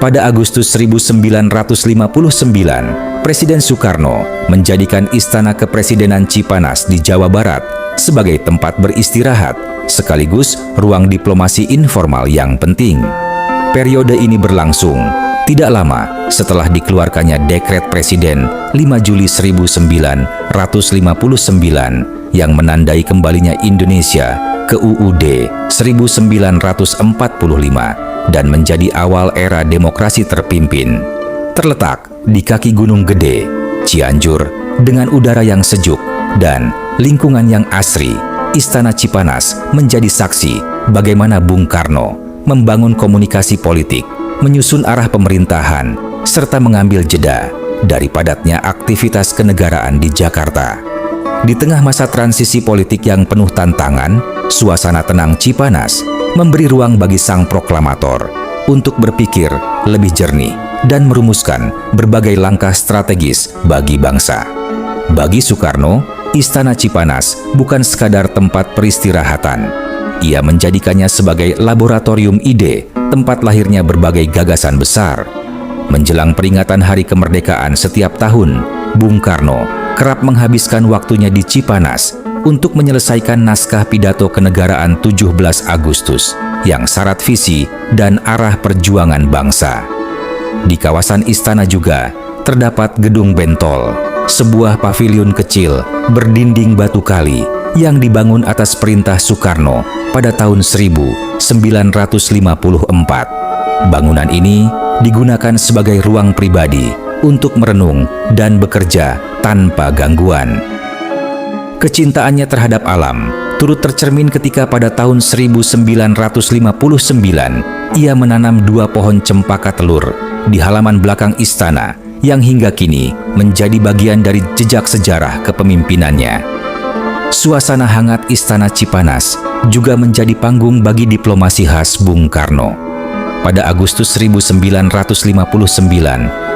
Pada Agustus 1959, Presiden Soekarno menjadikan Istana Kepresidenan Cipanas di Jawa Barat sebagai tempat beristirahat, sekaligus ruang diplomasi informal yang penting. Periode ini berlangsung tidak lama setelah dikeluarkannya Dekret Presiden 5 Juli 1959 yang menandai kembalinya Indonesia ke UUD 1945 dan menjadi awal era demokrasi terpimpin. Terletak di kaki Gunung Gede, Cianjur, dengan udara yang sejuk dan lingkungan yang asri, Istana Cipanas menjadi saksi bagaimana Bung Karno membangun komunikasi politik, menyusun arah pemerintahan, serta mengambil jeda dari padatnya aktivitas kenegaraan di Jakarta. Di tengah masa transisi politik yang penuh tantangan, suasana tenang Cipanas memberi ruang bagi sang proklamator untuk berpikir lebih jernih dan merumuskan berbagai langkah strategis bagi bangsa. Bagi Soekarno, Istana Cipanas bukan sekadar tempat peristirahatan. Ia menjadikannya sebagai laboratorium ide, tempat lahirnya berbagai gagasan besar. Menjelang peringatan Hari Kemerdekaan setiap tahun, Bung Karno kerap menghabiskan waktunya di Cipanas untuk menyelesaikan naskah pidato kenegaraan 17 Agustus yang syarat visi dan arah perjuangan bangsa. Di kawasan istana juga terdapat Gedung Bentol, sebuah paviliun kecil berdinding batu kali yang dibangun atas perintah Soekarno pada tahun 1954. Bangunan ini digunakan sebagai ruang pribadi untuk merenung dan bekerja tanpa gangguan. Kecintaannya terhadap alam turut tercermin ketika pada tahun 1959 ia menanam 2 pohon cempaka telur di halaman belakang istana yang hingga kini menjadi bagian dari jejak sejarah kepemimpinannya. Suasana hangat Istana Cipanas juga menjadi panggung bagi diplomasi khas Bung Karno. Pada Agustus 1959,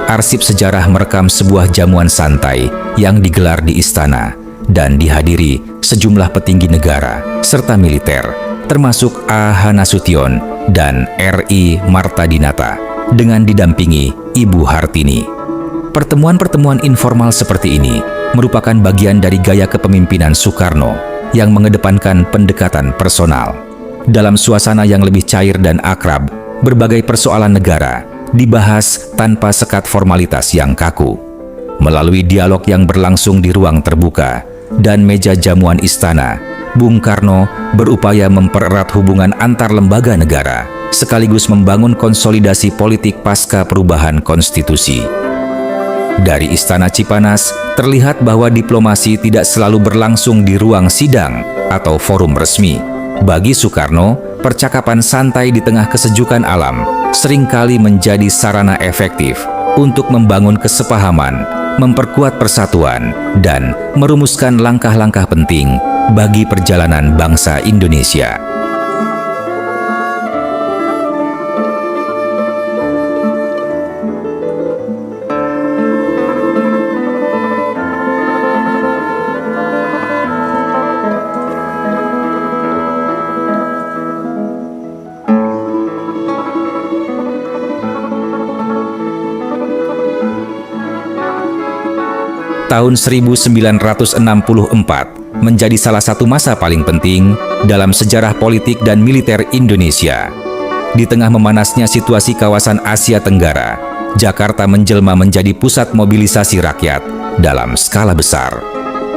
arsip sejarah merekam sebuah jamuan santai yang digelar di istana dan dihadiri sejumlah petinggi negara serta militer, termasuk A.H. Nasution dan R.I. Marta Dinata, dengan didampingi Ibu Hartini. Pertemuan-pertemuan informal seperti ini merupakan bagian dari gaya kepemimpinan Soekarno yang mengedepankan pendekatan personal. Dalam suasana yang lebih cair dan akrab, berbagai persoalan negara dibahas tanpa sekat formalitas yang kaku. Melalui dialog yang berlangsung di ruang terbuka dan meja jamuan istana, Bung Karno berupaya mempererat hubungan antar lembaga negara, sekaligus membangun konsolidasi politik pasca perubahan konstitusi. Dari Istana Cipanas, terlihat bahwa diplomasi tidak selalu berlangsung di ruang sidang atau forum resmi. Bagi Soekarno, percakapan santai di tengah kesejukan alam seringkali menjadi sarana efektif untuk membangun kesepahaman, memperkuat persatuan, dan merumuskan langkah-langkah penting bagi perjalanan bangsa Indonesia. Tahun 1964 menjadi salah satu masa paling penting dalam sejarah politik dan militer Indonesia. Di tengah memanasnya situasi kawasan Asia Tenggara, Jakarta menjelma menjadi pusat mobilisasi rakyat dalam skala besar.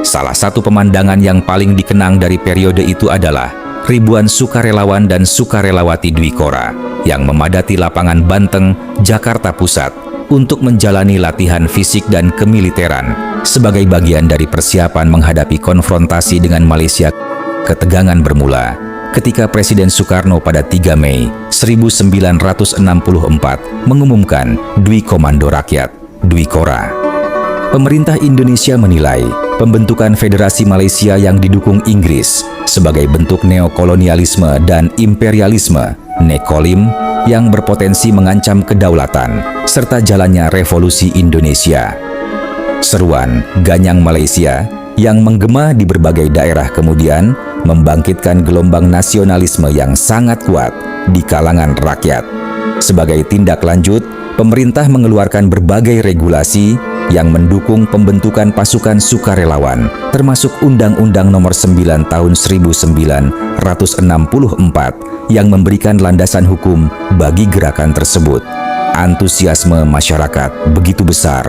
Salah satu pemandangan yang paling dikenang dari periode itu adalah ribuan sukarelawan dan sukarelawati Dwi Kora yang memadati lapangan Banteng, Jakarta Pusat untuk menjalani latihan fisik dan kemiliteran sebagai bagian dari persiapan menghadapi konfrontasi dengan Malaysia. Ketegangan bermula ketika Presiden Soekarno pada 3 Mei 1964 mengumumkan Dwi Komando Rakyat, Dwi Kora. Pemerintah Indonesia menilai pembentukan Federasi Malaysia yang didukung Inggris sebagai bentuk neokolonialisme dan imperialisme, nekolim, yang berpotensi mengancam kedaulatan serta jalannya revolusi Indonesia. Seruan Ganyang Malaysia yang menggema di berbagai daerah kemudian membangkitkan gelombang nasionalisme yang sangat kuat di kalangan rakyat. Sebagai tindak lanjut, pemerintah mengeluarkan berbagai regulasi yang mendukung pembentukan pasukan sukarelawan, termasuk Undang-Undang Nomor 9 Tahun 1964 yang memberikan landasan hukum bagi gerakan tersebut. Antusiasme masyarakat begitu besar.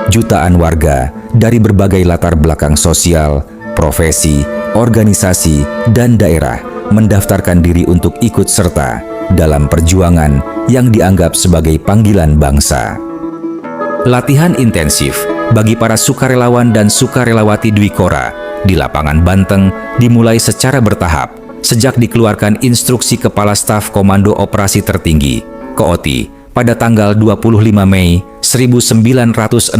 Jutaan warga dari berbagai latar belakang sosial, profesi, organisasi, dan daerah mendaftarkan diri untuk ikut serta dalam perjuangan yang dianggap sebagai panggilan bangsa. Latihan intensif bagi para sukarelawan dan sukarelawati Dwi Kora di lapangan Banteng dimulai secara bertahap sejak dikeluarkan instruksi Kepala Staf Komando Operasi Tertinggi (KOTI) pada tanggal 25 Mei 1964.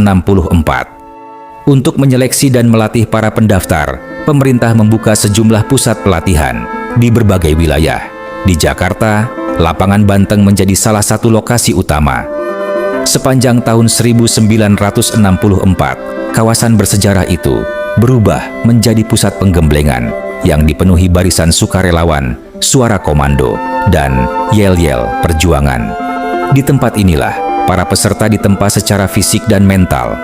Untuk menyeleksi dan melatih para pendaftar, pemerintah membuka sejumlah pusat pelatihan di berbagai wilayah. Di Jakarta, lapangan Banteng menjadi salah satu lokasi utama. Sepanjang tahun 1964, kawasan bersejarah itu berubah menjadi pusat penggemblengan yang dipenuhi barisan sukarelawan, suara komando, dan yel-yel perjuangan. Di tempat inilah, para peserta ditempa secara fisik dan mental.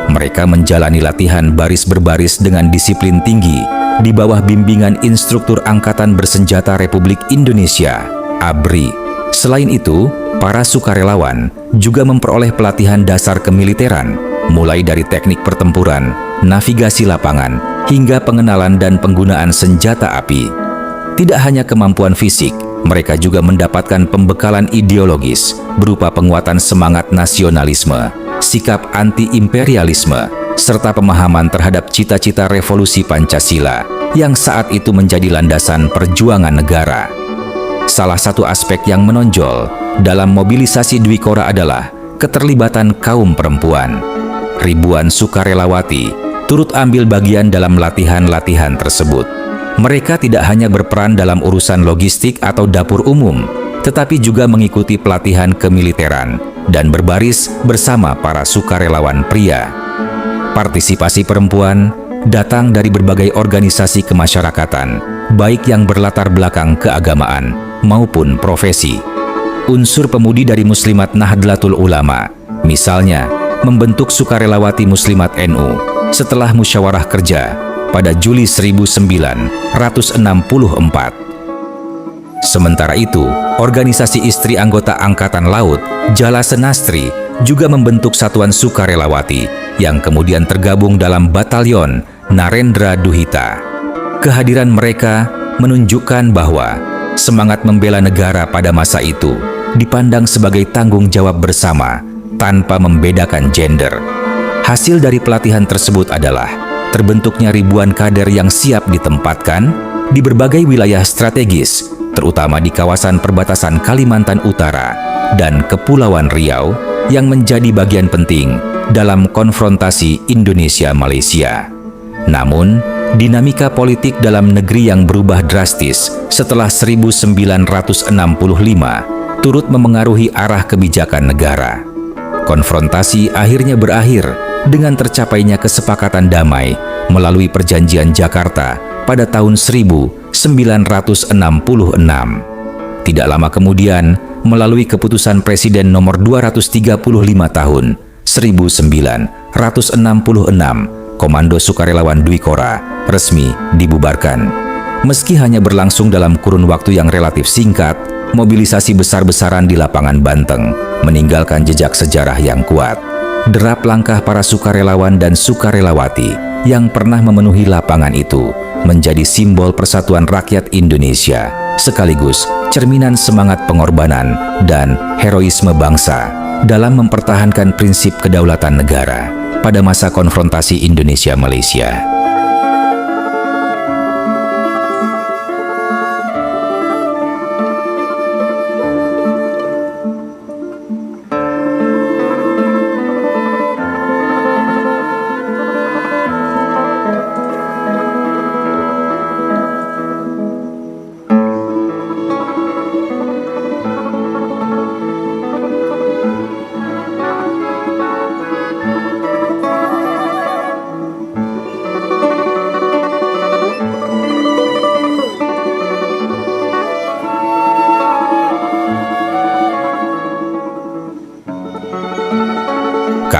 Mereka menjalani latihan baris berbaris dengan disiplin tinggi di bawah bimbingan Instruktur Angkatan Bersenjata Republik Indonesia, ABRI. Selain itu, para sukarelawan juga memperoleh pelatihan dasar kemiliteran, mulai dari teknik pertempuran, navigasi lapangan, hingga pengenalan dan penggunaan senjata api. Tidak hanya kemampuan fisik, mereka juga mendapatkan pembekalan ideologis berupa penguatan semangat nasionalisme, sikap anti-imperialisme, serta pemahaman terhadap cita-cita revolusi Pancasila yang saat itu menjadi landasan perjuangan negara. Salah satu aspek yang menonjol dalam mobilisasi Dwi Kora adalah keterlibatan kaum perempuan. Ribuan sukarelawati turut ambil bagian dalam latihan-latihan tersebut. Mereka tidak hanya berperan dalam urusan logistik atau dapur umum, tetapi juga mengikuti pelatihan kemiliteran dan berbaris bersama para sukarelawan pria. Partisipasi perempuan datang dari berbagai organisasi kemasyarakatan, baik yang berlatar belakang keagamaan maupun profesi. Unsur pemudi dari Muslimat Nahdlatul Ulama, misalnya, membentuk sukarelawati Muslimat NU setelah musyawarah kerja pada Juli 1964. Sementara itu, organisasi istri anggota Angkatan Laut, Jala Senastri, juga membentuk satuan sukarelawati yang kemudian tergabung dalam Batalion Narendra Duhita. Kehadiran mereka menunjukkan bahwa semangat membela negara pada masa itu dipandang sebagai tanggung jawab bersama tanpa membedakan gender. Hasil dari pelatihan tersebut adalah terbentuknya ribuan kader yang siap ditempatkan di berbagai wilayah strategis, terutama di kawasan perbatasan Kalimantan Utara dan Kepulauan Riau yang menjadi bagian penting dalam konfrontasi Indonesia-Malaysia. Namun, dinamika politik dalam negeri yang berubah drastis setelah 1965 turut memengaruhi arah kebijakan negara. Konfrontasi akhirnya berakhir dengan tercapainya kesepakatan damai melalui Perjanjian Jakarta pada tahun 1966. Tidak lama kemudian, melalui keputusan Presiden nomor 235 tahun 1966, Komando Sukarelawan Dwi Kora resmi dibubarkan. Meski hanya berlangsung dalam kurun waktu yang relatif singkat, mobilisasi besar-besaran di lapangan Banteng meninggalkan jejak sejarah yang kuat. Derap langkah para sukarelawan dan sukarelawati yang pernah memenuhi lapangan itu menjadi simbol persatuan rakyat Indonesia, sekaligus cerminan semangat pengorbanan dan heroisme bangsa dalam mempertahankan prinsip kedaulatan negara pada masa konfrontasi Indonesia-Malaysia.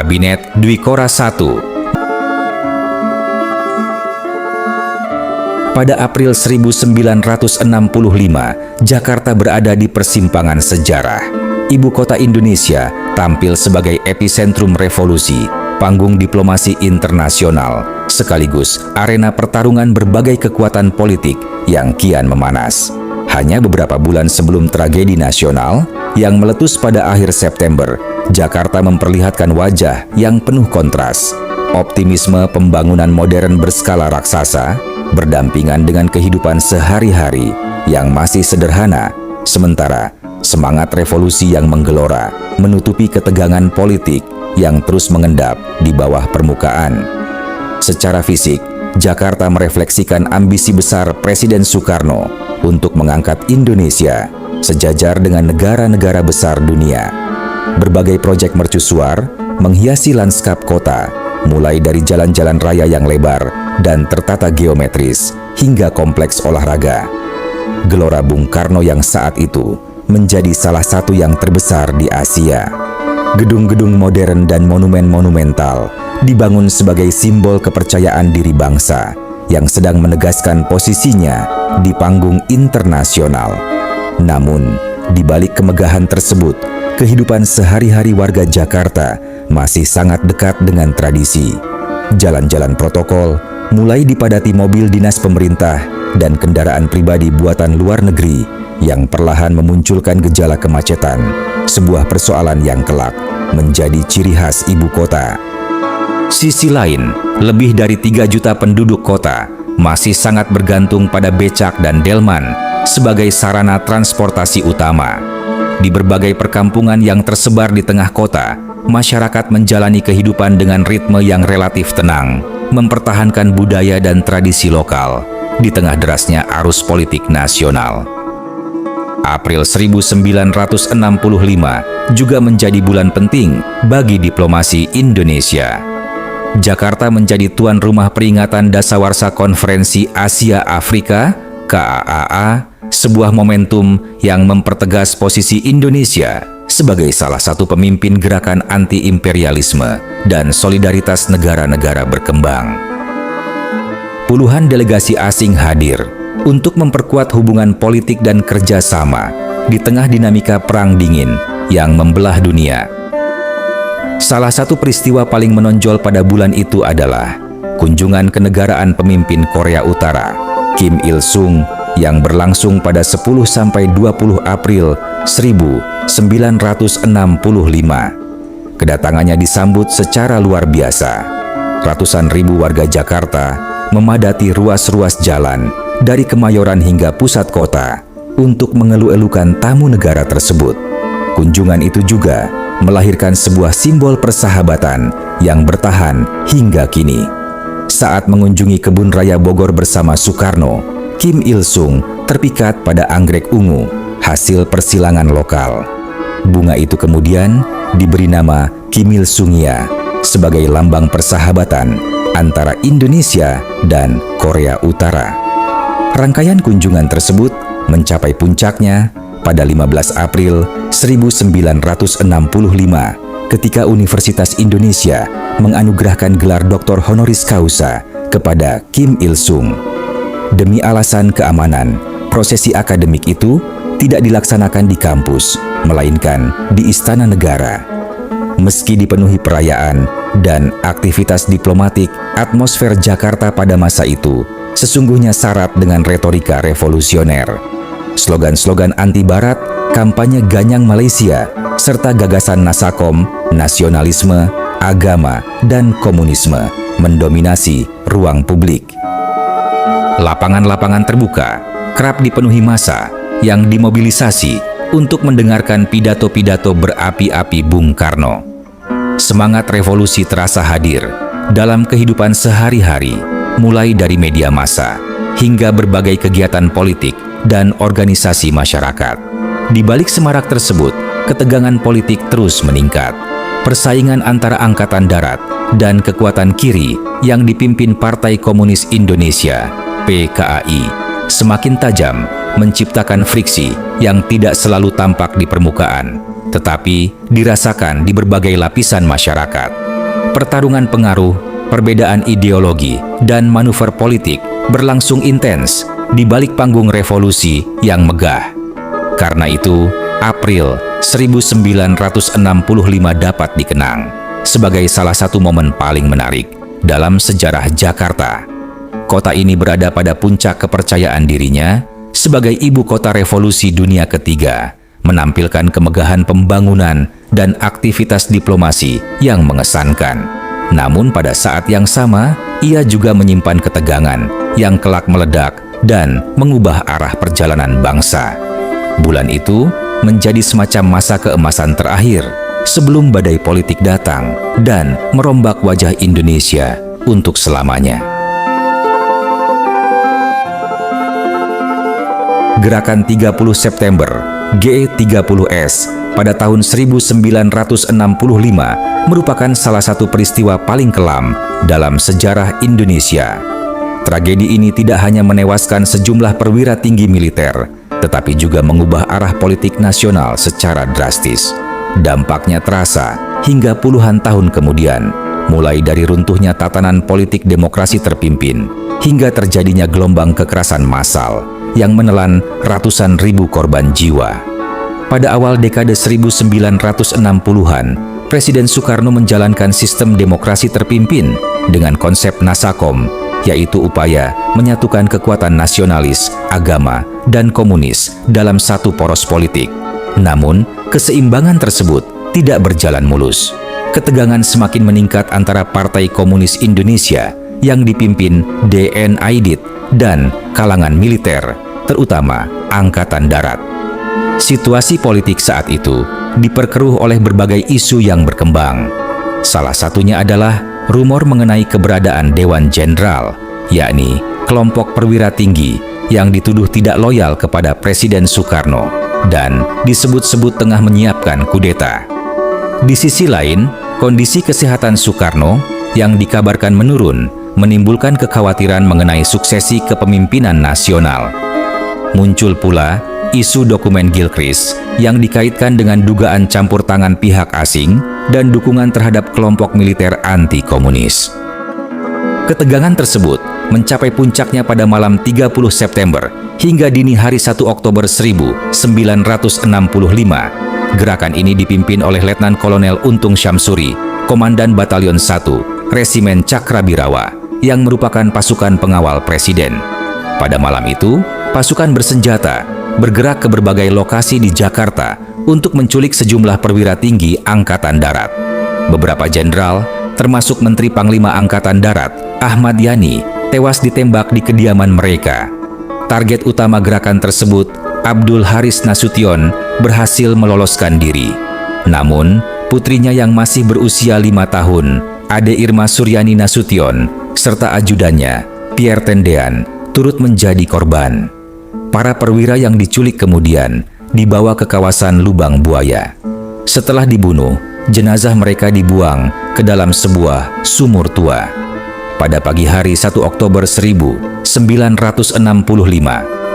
Kabinet Dwi Kora I. Pada April 1965, Jakarta berada di persimpangan sejarah. Ibu kota Indonesia tampil sebagai epicentrum revolusi, panggung diplomasi internasional, sekaligus arena pertarungan berbagai kekuatan politik yang kian memanas. Hanya beberapa bulan sebelum tragedi nasional yang meletus pada akhir September, Jakarta memperlihatkan wajah yang penuh kontras. Optimisme pembangunan modern berskala raksasa berdampingan dengan kehidupan sehari-hari yang masih sederhana, sementara semangat revolusi yang menggelora menutupi ketegangan politik yang terus mengendap di bawah permukaan. Secara fisik, Jakarta merefleksikan ambisi besar Presiden Soekarno untuk mengangkat Indonesia sejajar dengan negara-negara besar dunia. Berbagai proyek mercusuar menghiasi lanskap kota, mulai dari jalan-jalan raya yang lebar dan tertata geometris hingga kompleks olahraga. Gelora Bung Karno yang saat itu menjadi salah satu yang terbesar di Asia. Gedung-gedung modern dan monumen monumental dibangun sebagai simbol kepercayaan diri bangsa yang sedang menegaskan posisinya di panggung internasional. Namun, di balik kemegahan tersebut, kehidupan sehari-hari warga Jakarta masih sangat dekat dengan tradisi. Jalan-jalan protokol mulai dipadati mobil dinas pemerintah dan kendaraan pribadi buatan luar negeri yang perlahan memunculkan gejala kemacetan, sebuah persoalan yang kelak menjadi ciri khas ibu kota. Sisi lain, lebih dari 3 juta penduduk kota masih sangat bergantung pada becak dan delman sebagai sarana transportasi utama. Di berbagai perkampungan yang tersebar di tengah kota, masyarakat menjalani kehidupan dengan ritme yang relatif tenang, mempertahankan budaya dan tradisi lokal di tengah derasnya arus politik nasional. April 1965 juga menjadi bulan penting bagi diplomasi Indonesia. Jakarta menjadi tuan rumah peringatan Dasawarsa Konferensi Asia Afrika (KAAA), sebuah momentum yang mempertegas posisi Indonesia sebagai salah satu pemimpin gerakan anti-imperialisme dan solidaritas negara-negara berkembang. Puluhan delegasi asing hadir untuk memperkuat hubungan politik dan kerjasama di tengah dinamika Perang Dingin yang membelah dunia. Salah satu peristiwa paling menonjol pada bulan itu adalah kunjungan kenegaraan pemimpin Korea Utara, Kim Il-sung, yang berlangsung pada 10–20 April 1965. Kedatangannya disambut secara luar biasa. Ratusan ribu warga Jakarta memadati ruas-ruas jalan dari Kemayoran hingga pusat kota untuk mengeluh-elukan tamu negara tersebut. Kunjungan itu juga melahirkan sebuah simbol persahabatan yang bertahan hingga kini. Saat mengunjungi kebun raya Bogor bersama Soekarno, Kim Il-sung terpikat pada anggrek ungu, hasil persilangan lokal. Bunga itu kemudian diberi nama Kim Il-sungia sebagai lambang persahabatan antara Indonesia dan Korea Utara. Rangkaian kunjungan tersebut mencapai puncaknya pada 15 April 1965 ketika Universitas Indonesia menganugerahkan gelar Doktor Honoris Causa kepada Kim Il-sung. Demi alasan keamanan, prosesi akademik itu tidak dilaksanakan di kampus, melainkan di Istana Negara. Meski dipenuhi perayaan dan aktivitas diplomatik, atmosfer Jakarta pada masa itu sesungguhnya syarat dengan retorika revolusioner. Slogan-slogan anti-barat, kampanye ganyang Malaysia, serta gagasan Nasakom, nasionalisme, agama, dan komunisme mendominasi ruang publik. Lapangan-lapangan terbuka kerap dipenuhi massa yang dimobilisasi untuk mendengarkan pidato-pidato berapi-api Bung Karno. Semangat revolusi terasa hadir dalam kehidupan sehari-hari, mulai dari media massa hingga berbagai kegiatan politik dan organisasi masyarakat. Di balik semarak tersebut, ketegangan politik terus meningkat. Persaingan antara Angkatan Darat dan kekuatan kiri yang dipimpin Partai Komunis Indonesia (PKAI) semakin tajam, menciptakan friksi yang tidak selalu tampak di permukaan, tetapi dirasakan di berbagai lapisan masyarakat. pertarungan pengaruh, perbedaan ideologi, dan manuver politik berlangsung intens di balik panggung revolusi yang megah. Karena itu, April 1965 dapat dikenang sebagai salah satu momen paling menarik dalam sejarah Jakarta. Kota ini berada pada puncak kepercayaan dirinya sebagai ibu kota revolusi dunia ketiga, menampilkan kemegahan pembangunan dan aktivitas diplomasi yang mengesankan. Namun pada saat yang sama, ia juga menyimpan ketegangan yang kelak meledak dan mengubah arah perjalanan bangsa. Bulan itu menjadi semacam masa keemasan terakhir sebelum badai politik datang dan merombak wajah Indonesia untuk selamanya. Gerakan 30 September GE30S pada tahun 1965 merupakan salah satu peristiwa paling kelam dalam sejarah Indonesia. Tragedi ini tidak hanya menewaskan sejumlah perwira tinggi militer, tetapi juga mengubah arah politik nasional secara drastis. Dampaknya terasa hingga puluhan tahun kemudian, mulai dari runtuhnya tatanan politik demokrasi terpimpin, hingga terjadinya gelombang kekerasan massal yang menelan ratusan ribu korban jiwa. Pada awal dekade 1960-an, Presiden Soekarno menjalankan sistem demokrasi terpimpin dengan konsep Nasakom, yaitu upaya menyatukan kekuatan nasionalis, agama, dan komunis dalam satu poros politik. Namun, keseimbangan tersebut tidak berjalan mulus. Ketegangan semakin meningkat antara Partai Komunis Indonesia yang dipimpin D.N. Aidit dan kalangan militer, terutama Angkatan Darat. Situasi politik saat itu diperkeruh oleh berbagai isu yang berkembang. Salah satunya adalah rumor mengenai keberadaan Dewan Jenderal, yakni kelompok perwira tinggi yang dituduh tidak loyal kepada Presiden Soekarno dan disebut-sebut tengah menyiapkan kudeta. Di sisi lain, kondisi kesehatan Soekarno yang dikabarkan menurun menimbulkan kekhawatiran mengenai suksesi kepemimpinan nasional. Muncul pula isu dokumen Gilchrist yang dikaitkan dengan dugaan campur tangan pihak asing dan dukungan terhadap kelompok militer anti-komunis. Ketegangan tersebut mencapai puncaknya pada malam 30 September hingga dini hari 1 Oktober 1965. Gerakan ini dipimpin oleh Letnan Kolonel Untung Syamsuri, Komandan Batalion 1, Resimen Cakrabirawa, yang merupakan pasukan pengawal Presiden. Pada malam itu, pasukan bersenjata bergerak ke berbagai lokasi di Jakarta untuk menculik sejumlah perwira tinggi Angkatan Darat. Beberapa jenderal, termasuk Menteri Panglima Angkatan Darat, Ahmad Yani, tewas ditembak di kediaman mereka. Target utama gerakan tersebut, Abdul Haris Nasution, berhasil meloloskan diri. Namun, putrinya yang masih berusia 5 tahun, Ade Irma Suryani Nasution, serta ajudannya, Pierre Tendean, turut menjadi korban. Para perwira yang diculik kemudian dibawa ke kawasan Lubang Buaya. Setelah dibunuh, jenazah mereka dibuang ke dalam sebuah sumur tua. Pada pagi hari 1 Oktober 1965,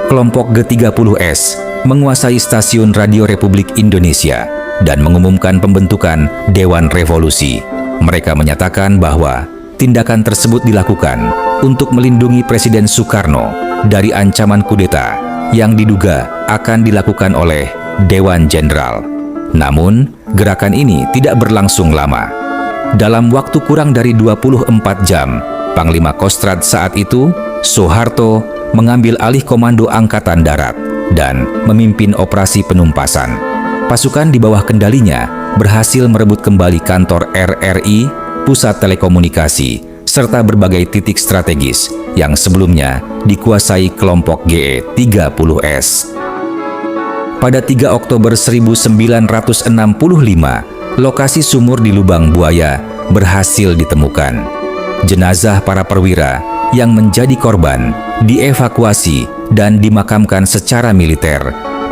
kelompok G30S menguasai stasiun Radio Republik Indonesia dan mengumumkan pembentukan Dewan Revolusi. Mereka menyatakan bahwa tindakan tersebut dilakukan untuk melindungi Presiden Soekarno dari ancaman kudeta yang diduga akan dilakukan oleh Dewan Jenderal. Namun, gerakan ini tidak berlangsung lama. Dalam waktu kurang dari 24 jam, Panglima Kostrad saat itu, Soeharto, mengambil alih komando Angkatan Darat dan memimpin operasi penumpasan. Pasukan di bawah kendalinya berhasil merebut kembali kantor RRI, pusat telekomunikasi, serta berbagai titik strategis yang sebelumnya dikuasai kelompok GE30S. Pada 3 Oktober 1965, lokasi sumur di Lubang Buaya berhasil ditemukan. Jenazah para perwira yang menjadi korban dievakuasi dan dimakamkan secara militer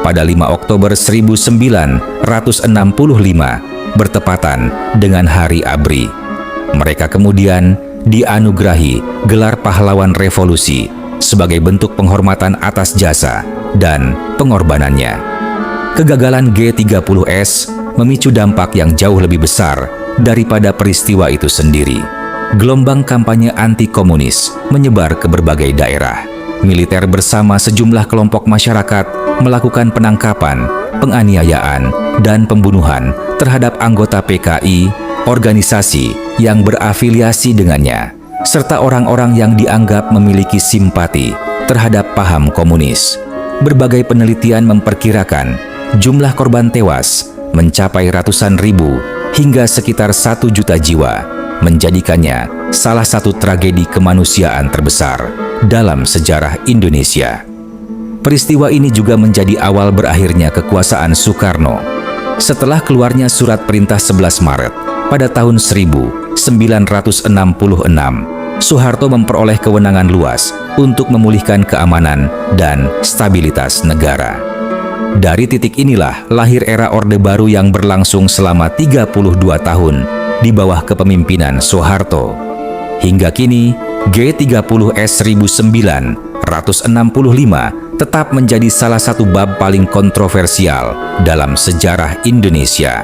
pada 5 Oktober 1965 bertepatan dengan Hari ABRI. Mereka kemudian dianugerahi gelar pahlawan revolusi sebagai bentuk penghormatan atas jasa dan pengorbanannya. Kegagalan G30S memicu dampak yang jauh lebih besar daripada peristiwa itu sendiri. Gelombang kampanye anti-komunis menyebar ke berbagai daerah. Militer bersama sejumlah kelompok masyarakat melakukan penangkapan, penganiayaan, dan pembunuhan terhadap anggota PKI, organisasi yang berafiliasi dengannya, serta orang-orang yang dianggap memiliki simpati terhadap paham komunis. Berbagai penelitian memperkirakan jumlah korban tewas mencapai ratusan ribu hingga sekitar 1 juta jiwa, menjadikannya salah satu tragedi kemanusiaan terbesar dalam sejarah Indonesia. Peristiwa ini juga menjadi awal berakhirnya kekuasaan Soekarno. Setelah keluarnya surat perintah 11 Maret pada tahun 1966, Soeharto memperoleh kewenangan luas untuk memulihkan keamanan dan stabilitas negara. Dari titik inilah lahir era Orde Baru yang berlangsung selama 32 tahun di bawah kepemimpinan Soeharto. Hingga kini, G30S 1965 tetap menjadi salah satu bab paling kontroversial dalam sejarah Indonesia.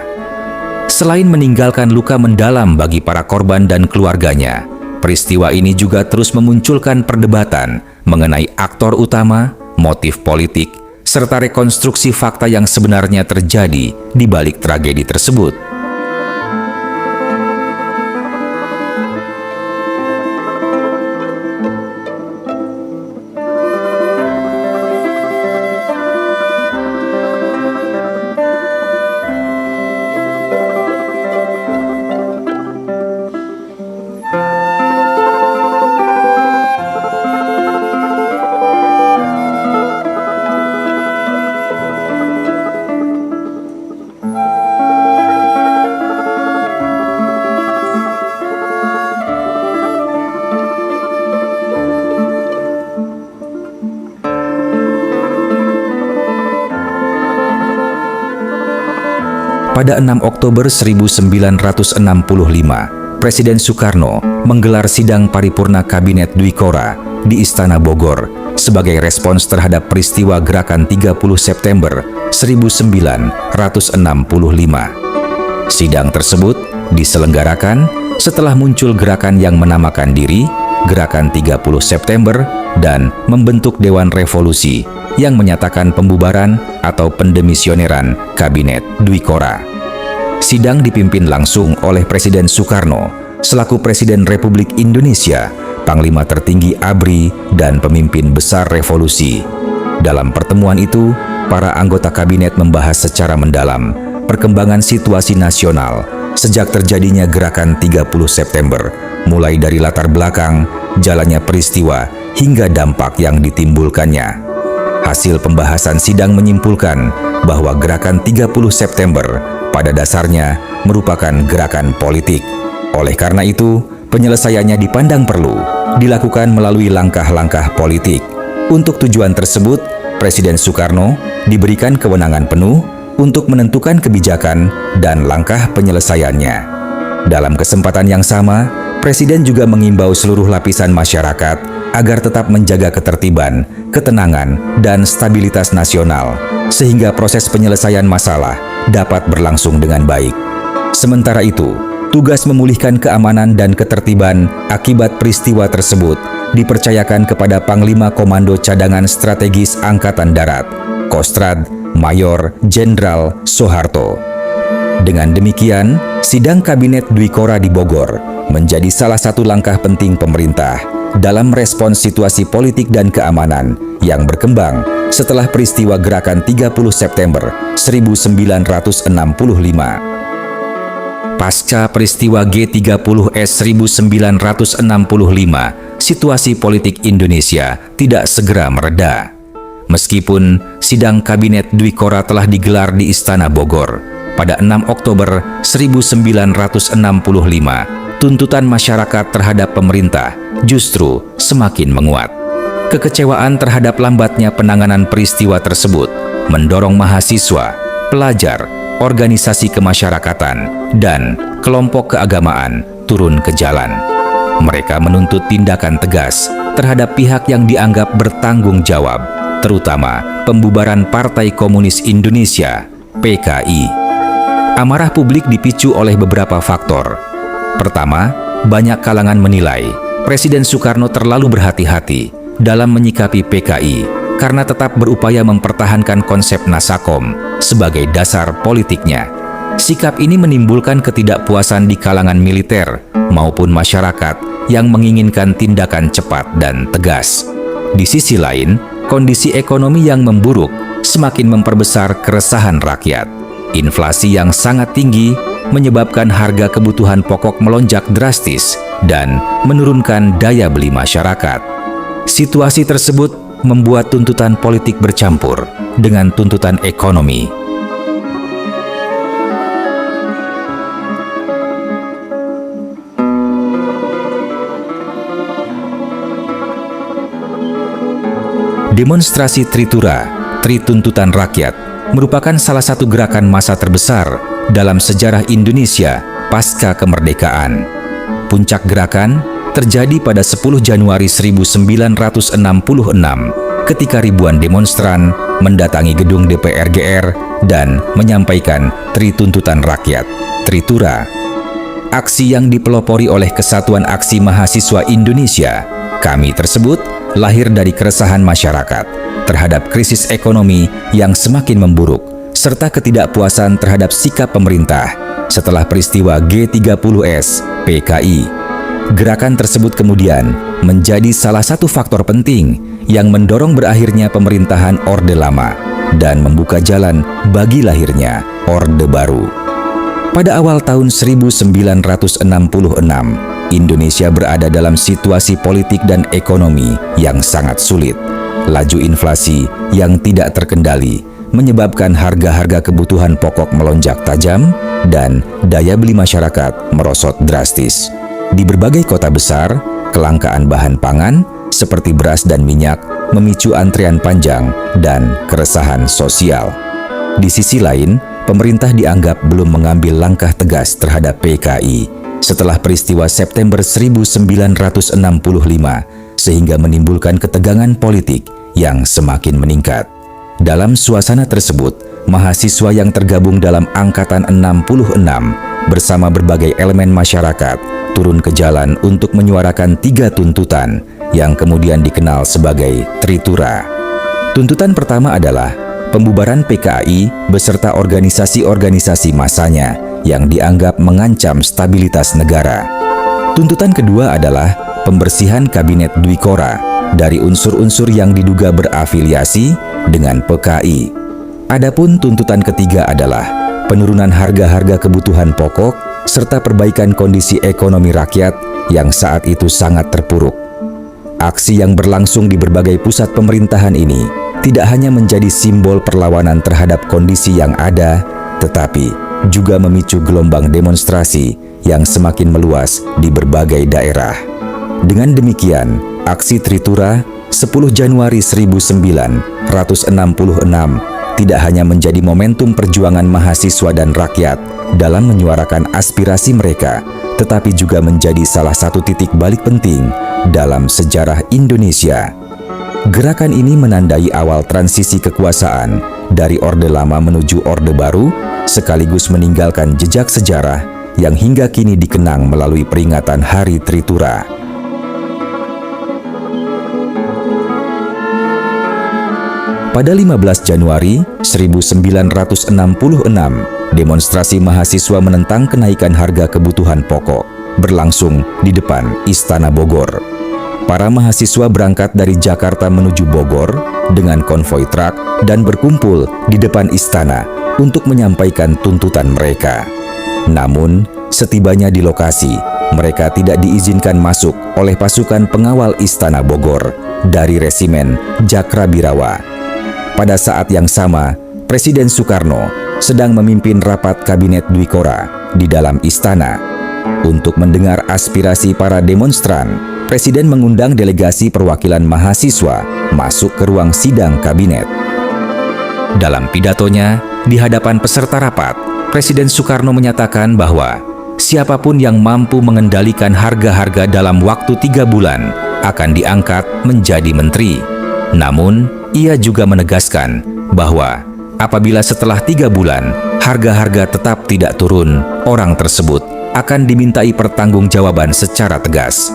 Selain meninggalkan luka mendalam bagi para korban dan keluarganya, peristiwa ini juga terus memunculkan perdebatan mengenai aktor utama, motif politik, serta rekonstruksi fakta yang sebenarnya terjadi di balik tragedi tersebut. Pada 6 Oktober 1965, Presiden Soekarno menggelar sidang paripurna Kabinet Dwi Kora di Istana Bogor sebagai respons terhadap peristiwa Gerakan 30 September 1965. Sidang tersebut diselenggarakan setelah muncul gerakan yang menamakan diri Gerakan 30 September dan membentuk Dewan Revolusi yang menyatakan pembubaran atau pendemisioneran Kabinet Dwi Kora. Sidang dipimpin langsung oleh Presiden Soekarno selaku Presiden Republik Indonesia, Panglima tertinggi ABRI, dan pemimpin besar revolusi. Dalam pertemuan itu, para anggota kabinet membahas secara mendalam perkembangan situasi nasional sejak terjadinya Gerakan 30 September, mulai dari latar belakang, jalannya peristiwa, hingga dampak yang ditimbulkannya. Hasil pembahasan sidang menyimpulkan bahwa Gerakan 30 September pada dasarnya merupakan gerakan politik. Oleh karena itu, penyelesaiannya dipandang perlu dilakukan melalui langkah-langkah politik. Untuk tujuan tersebut, Presiden Soekarno diberikan kewenangan penuh untuk menentukan kebijakan dan langkah penyelesaiannya. Dalam kesempatan yang sama, Presiden juga mengimbau seluruh lapisan masyarakat agar tetap menjaga ketertiban, ketenangan, dan stabilitas nasional, sehingga proses penyelesaian masalah dapat berlangsung dengan baik. Sementara itu, tugas memulihkan keamanan dan ketertiban akibat peristiwa tersebut dipercayakan kepada Panglima Komando Cadangan Strategis Angkatan Darat, Kostrad Mayor Jenderal Soeharto. Dengan demikian, sidang Kabinet Dwi Kora di Bogor menjadi salah satu langkah penting pemerintah dalam respons situasi politik dan keamanan yang berkembang setelah peristiwa Gerakan 30 September 1965. Pasca peristiwa G30S 1965, situasi politik Indonesia tidak segera mereda. Meskipun sidang Kabinet Dwi Kora telah digelar di Istana Bogor pada 6 Oktober 1965, tuntutan masyarakat terhadap pemerintah justru semakin menguat. Kekecewaan terhadap lambatnya penanganan peristiwa tersebut mendorong mahasiswa, pelajar, organisasi kemasyarakatan, dan kelompok keagamaan turun ke jalan. Mereka menuntut tindakan tegas terhadap pihak yang dianggap bertanggung jawab, terutama pembubaran Partai Komunis Indonesia, PKI. Amarah publik dipicu oleh beberapa faktor. Pertama, banyak kalangan menilai Presiden Soekarno terlalu berhati-hati dalam menyikapi PKI karena tetap berupaya mempertahankan konsep Nasakom sebagai dasar politiknya. Sikap ini menimbulkan ketidakpuasan di kalangan militer maupun masyarakat yang menginginkan tindakan cepat dan tegas. Di sisi lain, kondisi ekonomi yang memburuk semakin memperbesar keresahan rakyat. Inflasi yang sangat tinggi menyebabkan harga kebutuhan pokok melonjak drastis dan menurunkan daya beli masyarakat. Situasi tersebut membuat tuntutan politik bercampur dengan tuntutan ekonomi. Demonstrasi Tritura, Tri Tuntutan Rakyat, merupakan salah satu gerakan massa terbesar dalam sejarah Indonesia pasca kemerdekaan. Puncak gerakan terjadi pada 10 Januari 1966 ketika ribuan demonstran mendatangi gedung DPR GR dan menyampaikan Tri Tuntutan Rakyat, Tritura. Aksi yang dipelopori oleh Kesatuan Aksi Mahasiswa Indonesia, KAMI tersebut lahir dari keresahan masyarakat terhadap krisis ekonomi yang semakin memburuk, serta ketidakpuasan terhadap sikap pemerintah setelah peristiwa G30S PKI. Gerakan tersebut kemudian menjadi salah satu faktor penting yang mendorong berakhirnya pemerintahan Orde Lama dan membuka jalan bagi lahirnya Orde Baru. Pada awal tahun 1966, Indonesia berada dalam situasi politik dan ekonomi yang sangat sulit. Laju inflasi yang tidak terkendali menyebabkan harga-harga kebutuhan pokok melonjak tajam dan daya beli masyarakat merosot drastis. Di berbagai kota besar, kelangkaan bahan pangan seperti beras dan minyak memicu antrian panjang dan keresahan sosial. Di sisi lain, pemerintah dianggap belum mengambil langkah tegas terhadap PKI setelah peristiwa September 1965 sehingga menimbulkan ketegangan politik yang semakin meningkat. Dalam suasana tersebut, mahasiswa yang tergabung dalam Angkatan 66 bersama berbagai elemen masyarakat turun ke jalan untuk menyuarakan 3 tuntutan yang kemudian dikenal sebagai Tritura. Tuntutan pertama adalah pembubaran PKI beserta organisasi-organisasi massanya yang dianggap mengancam stabilitas negara. Tuntutan kedua adalah pembersihan Kabinet Dwi Kora dari unsur-unsur yang diduga berafiliasi dengan PKI. Adapun tuntutan ketiga adalah penurunan harga-harga kebutuhan pokok serta perbaikan kondisi ekonomi rakyat yang saat itu sangat terpuruk. Aksi yang berlangsung di berbagai pusat pemerintahan ini tidak hanya menjadi simbol perlawanan terhadap kondisi yang ada, tetapi juga memicu gelombang demonstrasi yang semakin meluas di berbagai daerah. Dengan demikian, aksi Tritura 10 Januari 1966 tidak hanya menjadi momentum perjuangan mahasiswa dan rakyat dalam menyuarakan aspirasi mereka, tetapi juga menjadi salah satu titik balik penting dalam sejarah Indonesia. Gerakan ini menandai awal transisi kekuasaan dari Orde Lama menuju Orde Baru, sekaligus meninggalkan jejak sejarah yang hingga kini dikenang melalui peringatan Hari Tritura. Pada 15 Januari 1966, demonstrasi mahasiswa menentang kenaikan harga kebutuhan pokok berlangsung di depan Istana Bogor. Para mahasiswa berangkat dari Jakarta menuju Bogor dengan konvoi truk dan berkumpul di depan istana untuk menyampaikan tuntutan mereka. Namun, setibanya di lokasi, mereka tidak diizinkan masuk oleh pasukan pengawal Istana Bogor dari Resimen Jakrabirawa. Pada saat yang sama, Presiden Soekarno sedang memimpin rapat Kabinet Dwi Kora di dalam istana. Untuk mendengar aspirasi para demonstran, Presiden mengundang delegasi perwakilan mahasiswa masuk ke ruang sidang kabinet. Dalam pidatonya, di hadapan peserta rapat, Presiden Soekarno menyatakan bahwa siapapun yang mampu mengendalikan harga-harga dalam waktu 3 bulan akan diangkat menjadi menteri. Namun, ia juga menegaskan bahwa apabila setelah 3 bulan harga-harga tetap tidak turun, orang tersebut akan dimintai pertanggungjawaban secara tegas.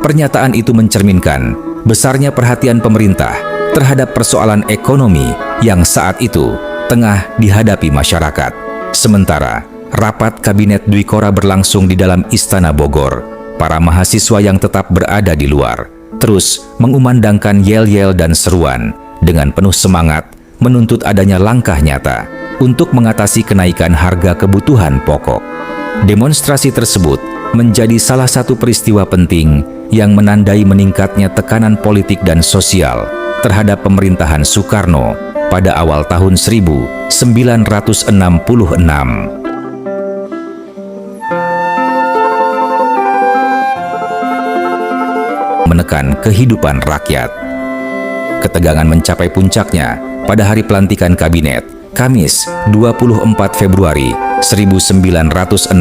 Pernyataan itu mencerminkan besarnya perhatian pemerintah terhadap persoalan ekonomi yang saat itu tengah dihadapi masyarakat. Sementara rapat Kabinet Dwikora berlangsung di dalam Istana Bogor, para mahasiswa yang tetap berada di luar terus mengumandangkan yel-yel dan seruan dengan penuh semangat menuntut adanya langkah nyata untuk mengatasi kenaikan harga kebutuhan pokok. Demonstrasi tersebut menjadi salah satu peristiwa penting yang menandai meningkatnya tekanan politik dan sosial terhadap pemerintahan Soekarno pada awal tahun 1966. Menekan kehidupan rakyat. Ketegangan mencapai puncaknya pada hari pelantikan kabinet, Kamis 24 Februari 1966.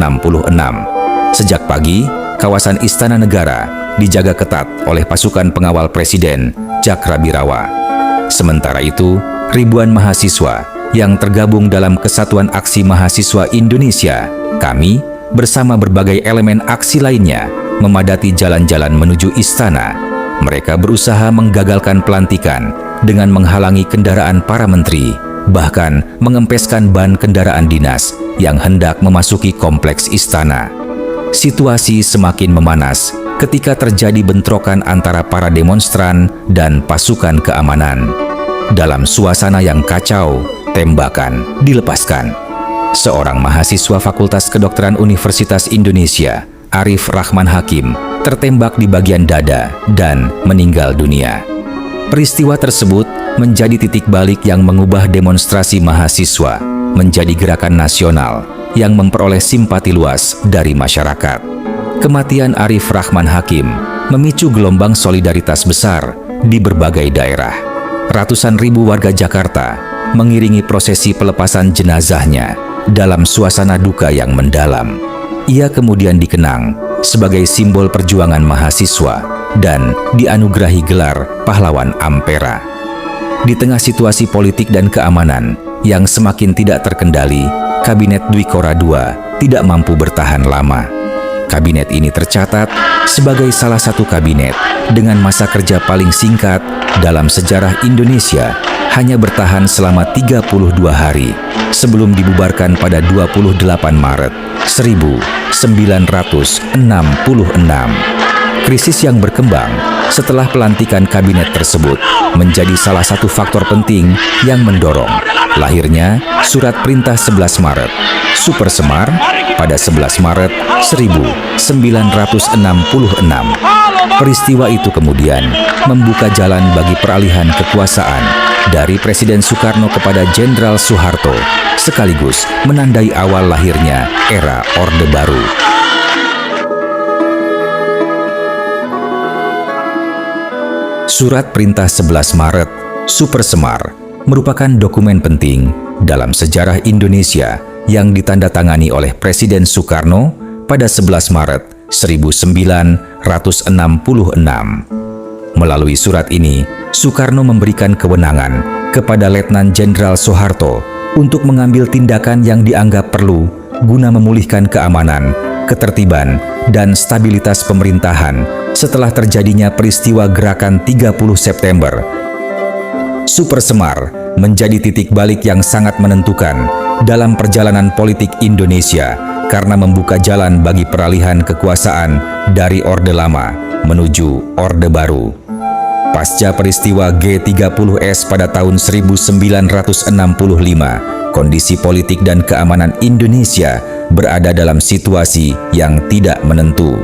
Sejak pagi, kawasan Istana Negara dijaga ketat oleh pasukan pengawal Presiden Cakrabirawa. Sementara itu, ribuan mahasiswa yang tergabung dalam Kesatuan Aksi Mahasiswa Indonesia, KAMI, bersama berbagai elemen aksi lainnya, memadati jalan-jalan menuju istana. Mereka berusaha menggagalkan pelantikan dengan menghalangi kendaraan para menteri, bahkan mengempeskan ban kendaraan dinas yang hendak memasuki kompleks istana. Situasi semakin memanas ketika terjadi bentrokan antara para demonstran dan pasukan keamanan. Dalam suasana yang kacau, tembakan dilepaskan. Seorang mahasiswa Fakultas Kedokteran Universitas Indonesia, Arif Rahman Hakim, tertembak di bagian dada dan meninggal dunia. Peristiwa tersebut menjadi titik balik yang mengubah demonstrasi mahasiswa menjadi gerakan nasional yang memperoleh simpati luas dari masyarakat. Kematian Arif Rahman Hakim memicu gelombang solidaritas besar di berbagai daerah. Ratusan ribu warga Jakarta mengiringi prosesi pelepasan jenazahnya dalam suasana duka yang mendalam. Ia kemudian dikenang sebagai simbol perjuangan mahasiswa dan dianugerahi gelar Pahlawan Ampera. Di tengah situasi politik dan keamanan yang semakin tidak terkendali, Kabinet Dwikora II tidak mampu bertahan lama. Kabinet ini tercatat sebagai salah satu kabinet dengan masa kerja paling singkat dalam sejarah Indonesia, hanya bertahan selama 32 hari sebelum dibubarkan pada 28 Maret 1966. Krisis yang berkembang setelah pelantikan kabinet tersebut menjadi salah satu faktor penting yang mendorong lahirnya Surat Perintah 11 Maret, Super Semar, pada 11 Maret 1966. Peristiwa itu kemudian membuka jalan bagi peralihan kekuasaan dari Presiden Soekarno kepada Jenderal Soeharto, sekaligus menandai awal lahirnya era Orde Baru. Surat Perintah 11 Maret, Super Semar, merupakan dokumen penting dalam sejarah Indonesia yang ditandatangani oleh Presiden Soekarno pada 11 Maret 1966. Melalui surat ini, Soekarno memberikan kewenangan kepada Letnan Jenderal Soeharto untuk mengambil tindakan yang dianggap perlu guna memulihkan keamanan, ketertiban, dan stabilitas pemerintahan setelah terjadinya peristiwa Gerakan 30 September. Super Semar menjadi titik balik yang sangat menentukan dalam perjalanan politik Indonesia karena membuka jalan bagi peralihan kekuasaan dari Orde Lama menuju Orde Baru. Pasca peristiwa G30S pada tahun 1965, kondisi politik dan keamanan Indonesia berada dalam situasi yang tidak menentu.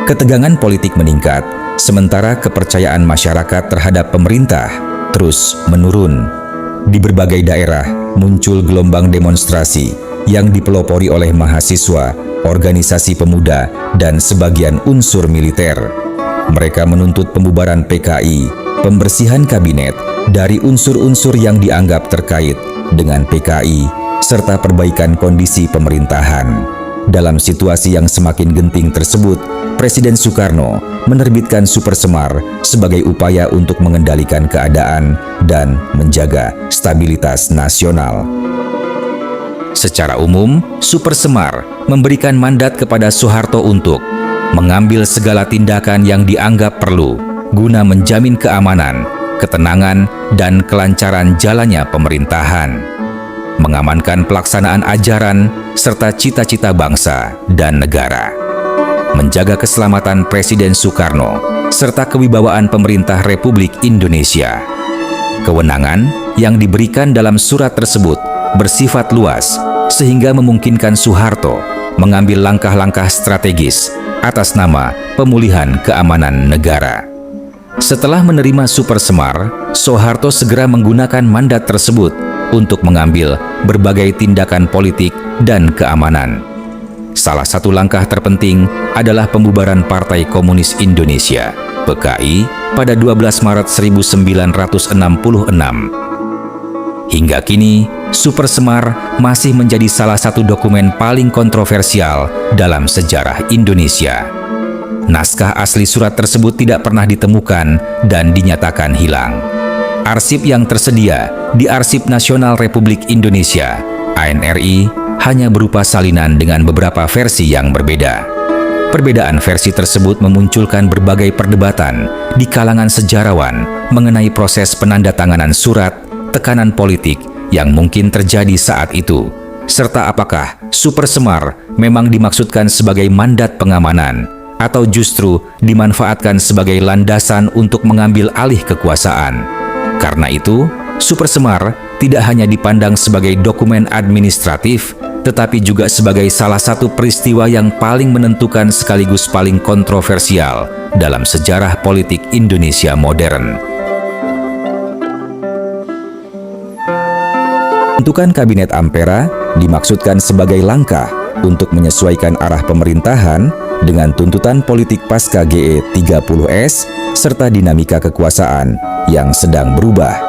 Ketegangan politik meningkat, sementara kepercayaan masyarakat terhadap pemerintah terus menurun. Di berbagai daerah muncul gelombang demonstrasi yang dipelopori oleh mahasiswa, organisasi pemuda, dan sebagian unsur militer. Mereka menuntut pembubaran PKI, pembersihan kabinet dari unsur-unsur yang dianggap terkait dengan PKI, serta perbaikan kondisi pemerintahan. dalam situasi yang semakin genting tersebut, Presiden Soekarno menerbitkan Super Semar sebagai upaya untuk mengendalikan keadaan dan menjaga stabilitas nasional. Secara umum, Super Semar memberikan mandat kepada Soeharto untuk mengambil segala tindakan yang dianggap perlu guna menjamin keamanan, ketenangan, dan kelancaran jalannya pemerintahan, mengamankan pelaksanaan ajaran serta cita-cita bangsa dan negara, menjaga keselamatan Presiden Soekarno, serta kewibawaan pemerintah Republik Indonesia. Kewenangan yang diberikan dalam surat tersebut bersifat luas, sehingga memungkinkan Soeharto mengambil langkah-langkah strategis atas nama pemulihan keamanan negara. Setelah menerima Super Semar, Soeharto segera menggunakan mandat tersebut untuk mengambil berbagai tindakan politik dan keamanan. Salah satu langkah terpenting adalah pembubaran Partai Komunis Indonesia, PKI, pada 12 Maret 1966. Hingga kini, Super Semar masih menjadi salah satu dokumen paling kontroversial dalam sejarah Indonesia. Naskah asli surat tersebut tidak pernah ditemukan dan dinyatakan hilang. Arsip yang tersedia di Arsip Nasional Republik Indonesia, ANRI, hanya berupa salinan dengan beberapa versi yang berbeda. Perbedaan versi tersebut memunculkan berbagai perdebatan di kalangan sejarawan mengenai proses penandatanganan surat, tekanan politik yang mungkin terjadi saat itu, serta apakah Super Semar memang dimaksudkan sebagai mandat pengamanan atau justru dimanfaatkan sebagai landasan untuk mengambil alih kekuasaan. Karena itu, Super Semar tidak hanya dipandang sebagai dokumen administratif, tetapi juga sebagai salah satu peristiwa yang paling menentukan sekaligus paling kontroversial dalam sejarah politik Indonesia modern. Pembentukan Kabinet Ampera dimaksudkan sebagai langkah untuk menyesuaikan arah pemerintahan dengan tuntutan politik pasca GE 30S serta dinamika kekuasaan yang sedang berubah.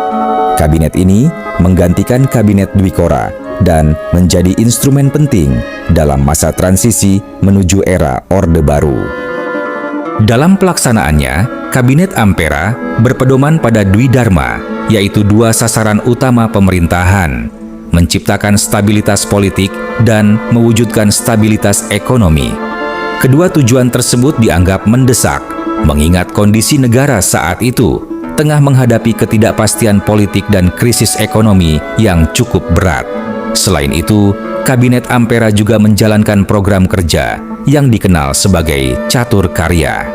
Kabinet ini menggantikan Kabinet Dwikora dan menjadi instrumen penting dalam masa transisi menuju era Orde Baru. Dalam pelaksanaannya, Kabinet Ampera berpedoman pada Dwi Dharma, yaitu dua sasaran utama pemerintahan: menciptakan stabilitas politik dan mewujudkan stabilitas ekonomi. Kedua tujuan tersebut dianggap mendesak, mengingat kondisi negara saat itu tengah menghadapi ketidakpastian politik dan krisis ekonomi yang cukup berat. Selain itu, Kabinet Ampera juga menjalankan program kerja yang dikenal sebagai Catur Karya.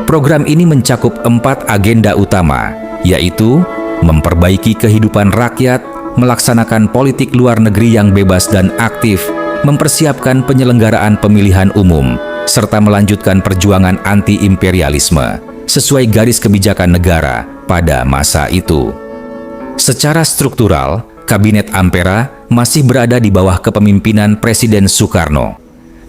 Program ini mencakup 4 agenda utama, yaitu memperbaiki kehidupan rakyat, melaksanakan politik luar negeri yang bebas dan aktif, mempersiapkan penyelenggaraan pemilihan umum, serta melanjutkan perjuangan anti-imperialisme sesuai garis kebijakan negara pada masa itu. Secara struktural, Kabinet Ampera masih berada di bawah kepemimpinan Presiden Soekarno.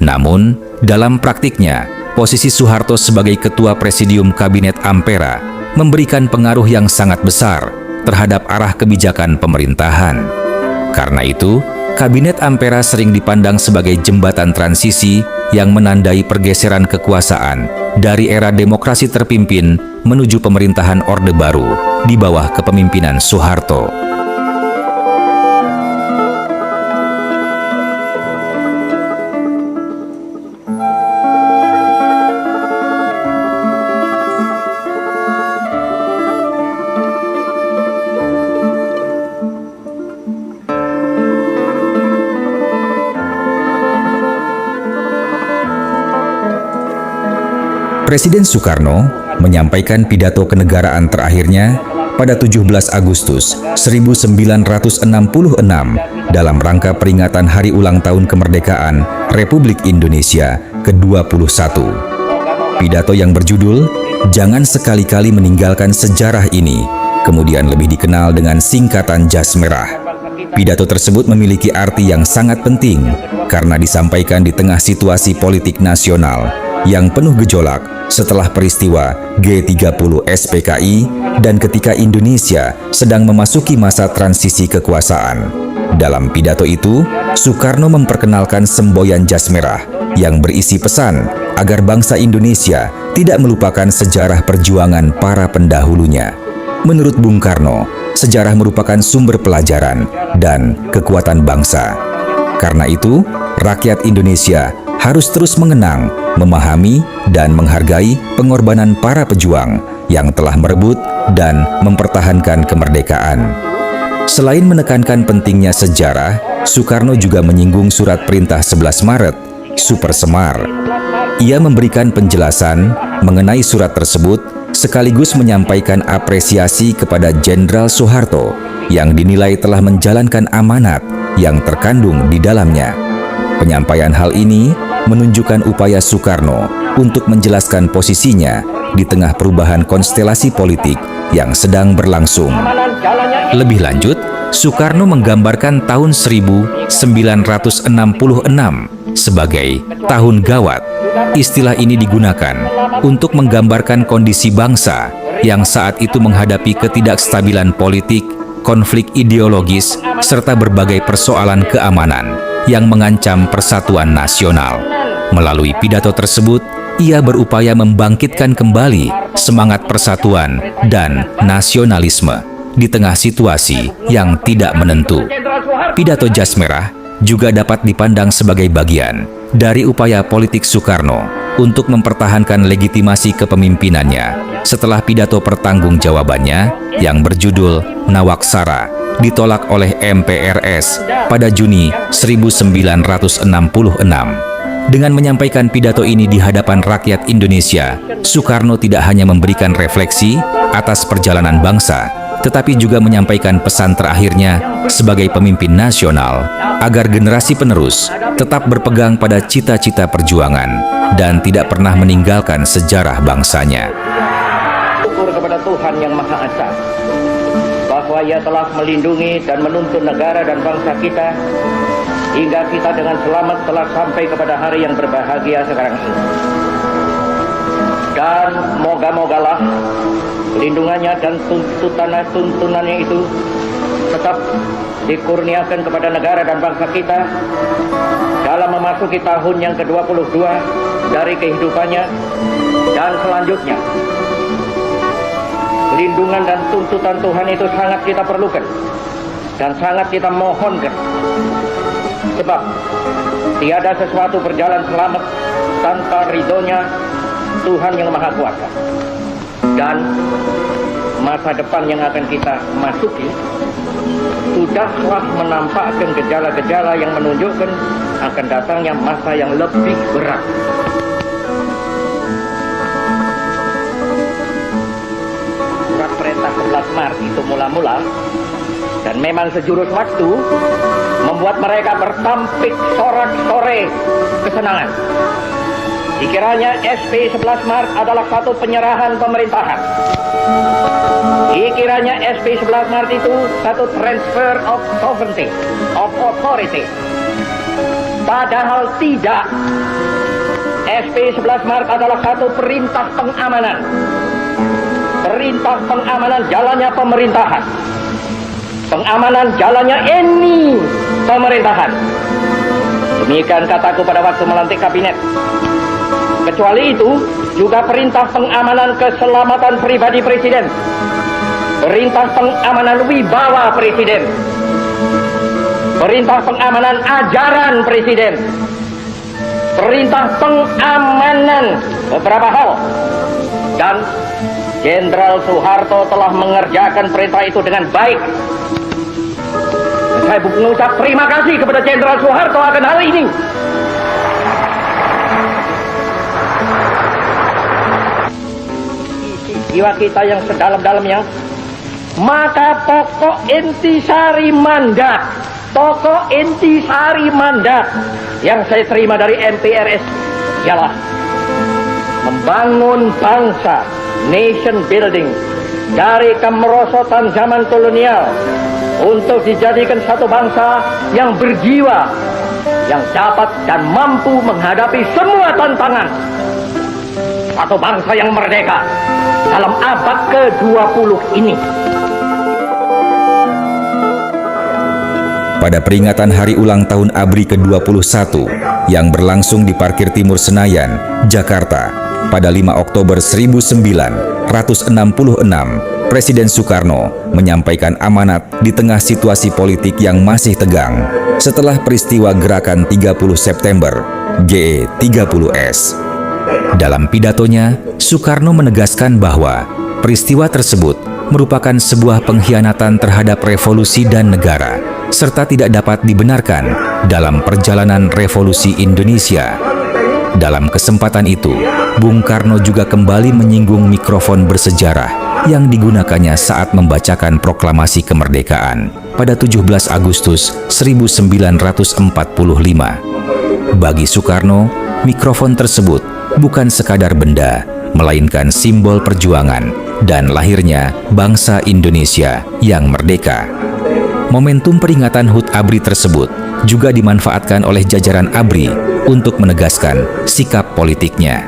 Namun, dalam praktiknya, posisi Soeharto sebagai Ketua Presidium Kabinet Ampera memberikan pengaruh yang sangat besar terhadap arah kebijakan pemerintahan. Karena itu, Kabinet Ampera sering dipandang sebagai jembatan transisi yang menandai pergeseran kekuasaan dari era demokrasi terpimpin menuju pemerintahan Orde Baru di bawah kepemimpinan Soeharto. Presiden Soekarno menyampaikan pidato kenegaraan terakhirnya pada 17 Agustus 1966 dalam rangka peringatan Hari Ulang Tahun Kemerdekaan Republik Indonesia ke-21. Pidato yang berjudul "Jangan sekali-kali meninggalkan sejarah ini", kemudian lebih dikenal dengan singkatan Jas Merah. Pidato tersebut memiliki arti yang sangat penting karena disampaikan di tengah situasi politik nasional yang penuh gejolak setelah peristiwa G30 SPKI dan ketika Indonesia sedang memasuki masa transisi kekuasaan. Dalam pidato itu, Soekarno memperkenalkan semboyan Jas Merah yang berisi pesan agar bangsa Indonesia tidak melupakan sejarah perjuangan para pendahulunya. Menurut Bung Karno, sejarah merupakan sumber pelajaran dan kekuatan bangsa. Karena itu, rakyat Indonesia harus terus mengenang, memahami, dan menghargai pengorbanan para pejuang yang telah merebut dan mempertahankan kemerdekaan. Selain menekankan pentingnya sejarah, Soekarno juga menyinggung surat perintah 11 Maret, Super Semar. Ia memberikan penjelasan mengenai surat tersebut sekaligus menyampaikan apresiasi kepada Jenderal Soeharto yang dinilai telah menjalankan amanat yang terkandung di dalamnya. Penyampaian hal ini menunjukkan upaya Soekarno untuk menjelaskan posisinya di tengah perubahan konstelasi politik yang sedang berlangsung. Lebih lanjut, Soekarno menggambarkan tahun 1966 sebagai tahun gawat. Istilah ini digunakan untuk menggambarkan kondisi bangsa yang saat itu menghadapi ketidakstabilan politik, konflik ideologis, serta berbagai persoalan keamanan yang mengancam persatuan nasional. Melalui pidato tersebut, ia berupaya membangkitkan kembali semangat persatuan dan nasionalisme di tengah situasi yang tidak menentu. Pidato Jas Merah juga dapat dipandang sebagai bagian dari upaya politik Soekarno untuk mempertahankan legitimasi kepemimpinannya setelah pidato pertanggungjawabannya yang berjudul Nawaksara ditolak oleh MPRS pada Juni 1966. Dengan menyampaikan pidato ini di hadapan rakyat Indonesia, Soekarno tidak hanya memberikan refleksi atas perjalanan bangsa, tetapi juga menyampaikan pesan terakhirnya sebagai pemimpin nasional agar generasi penerus tetap berpegang pada cita-cita perjuangan dan tidak pernah meninggalkan sejarah bangsanya. Syukur kepada Tuhan Yang Maha Esa bahwa Ia telah melindungi dan menuntun negara dan bangsa kita hingga kita dengan selamat telah sampai kepada hari yang berbahagia sekarang ini. Dan moga-mogalah lindungannya dan tuntunannya itu tetap dikurniakan kepada negara dan bangsa kita dalam memasuki tahun yang ke-22 dari kehidupannya dan selanjutnya. Lindungan dan tuntutan Tuhan itu sangat kita perlukan dan sangat kita mohonkan. Sebab tiada sesuatu berjalan selamat tanpa ridhonya Tuhan Yang Maha Kuasa. Dan masa depan yang akan kita masuki sudahlah menampakkan gejala-gejala yang menunjukkan akan datangnya masa yang lebih berat. Surat perintah 11 Maret itu mula-mula dan memang sejurus waktu membuat mereka bertampik sorak-sore kesenangan. Dikiranya SP 11 Maret adalah satu penyerahan pemerintahan. Dikiranya SP 11 Maret itu satu transfer of sovereignty, of authority. Padahal tidak. SP 11 Maret adalah satu perintah pengamanan. Perintah pengamanan jalannya pemerintahan. Pengamanan jalannya ini pemerintahan. Demikian kataku pada waktu melantik kabinet. Kecuali itu, juga perintah pengamanan keselamatan pribadi Presiden. Perintah pengamanan wibawa Presiden. Perintah pengamanan ajaran Presiden. Perintah pengamanan beberapa hal. Dan Jenderal Soeharto telah mengerjakan perintah itu dengan baik. Saya mengucap terima kasih kepada Jenderal Soeharto akan hal ini. Jiwa kita yang sedalam-dalamnya, maka pokok intisari mandat yang saya terima dari MPRS ialah membangun bangsa, nation building, dari kemerosotan zaman kolonial untuk dijadikan satu bangsa yang berjiwa, yang dapat dan mampu menghadapi semua tantangan. Satu bangsa yang merdeka dalam abad ke-20 ini. pada peringatan hari ulang tahun ABRI ke-21 yang berlangsung di Parkir Timur Senayan, Jakarta pada 5 Oktober 1966, Presiden Soekarno menyampaikan amanat di tengah situasi politik yang masih tegang setelah peristiwa Gerakan 30 September GE30S. Dalam pidatonya, Soekarno menegaskan bahwa peristiwa tersebut merupakan sebuah pengkhianatan terhadap revolusi dan negara, serta tidak dapat dibenarkan dalam perjalanan revolusi Indonesia. Dalam kesempatan itu, Bung Karno juga kembali menyinggung mikrofon bersejarah yang digunakannya saat membacakan proklamasi kemerdekaan pada 17 Agustus 1945. Bagi Soekarno, mikrofon tersebut bukan sekadar benda, melainkan simbol perjuangan dan lahirnya bangsa Indonesia yang merdeka. Momentum peringatan HUT ABRI tersebut juga dimanfaatkan oleh jajaran ABRI untuk menegaskan sikap politiknya.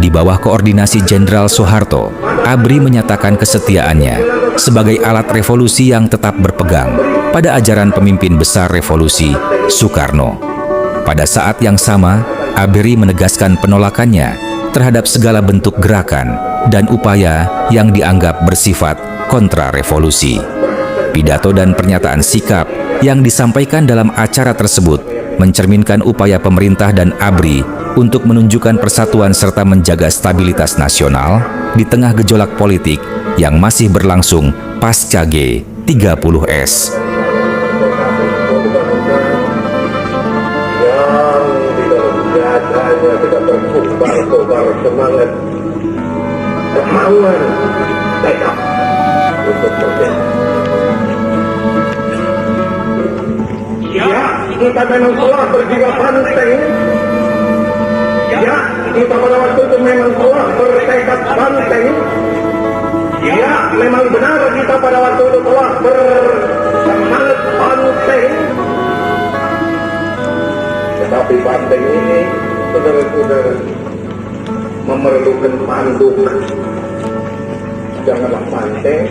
Di bawah koordinasi Jenderal Soeharto, ABRI menyatakan kesetiaannya sebagai alat revolusi yang tetap berpegang pada ajaran pemimpin besar revolusi, Soekarno. Pada saat yang sama, ABRI menegaskan penolakannya terhadap segala bentuk gerakan dan upaya yang dianggap bersifat kontra-revolusi. Pidato dan pernyataan sikap yang disampaikan dalam acara tersebut mencerminkan upaya pemerintah dan ABRI untuk menunjukkan persatuan serta menjaga stabilitas nasional di tengah gejolak politik yang masih berlangsung pasca G30S. Ya, kita memang telah berjiwa banteng. Ya, kita pada waktu itu memang telah bertekad banteng. Ya, memang benar kita pada waktu itu telah bersemangat banteng. Tetapi banteng ini saudara-saudara memerlukan panduk. Janganlah banteng